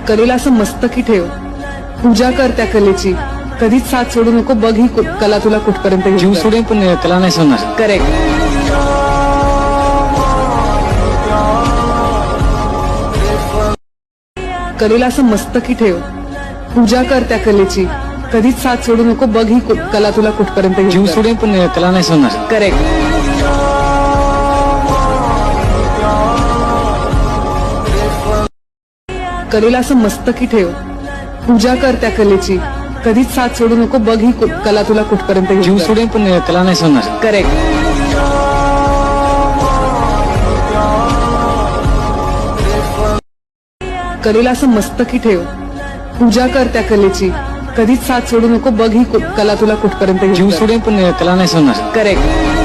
कलेला असं मस्तकी ठेव, पूजा कर त्या कलेची, कधीच साथ सोडू नको. बघ ही कला तुला कुठपर्यंत घेऊन जीव जाते. सोडेन पण कला नाही सोडणार. करेक्ट. कलेला असं मस्तकी ठेव, पूजा कर त्या कलेची, कधीच साथ सोडू नको. बघ ही कला तुला कुठपर्यंत घेऊन जीव जाते. सोडेन पण कला नाही सोडणार. करेक्ट. कलेला असं मस्तकी ठेव, पूजा कर त्या कलेची, कधीच साथ सोडू नको. बघ ही कला तुला कुठपर्यंत घेऊन जीव जाते. सोडेन पण कला नाही सोडणार. करेक्ट. कलेला असं मस्तकी ठेव, पूजा कर त्या कलेची, कधीच साथ सोडू नको. बघ ही कला तुला कुठपर्यंत घेऊन जीव जाते. सोडेन पण कला नाही सोडणार. करेक्ट.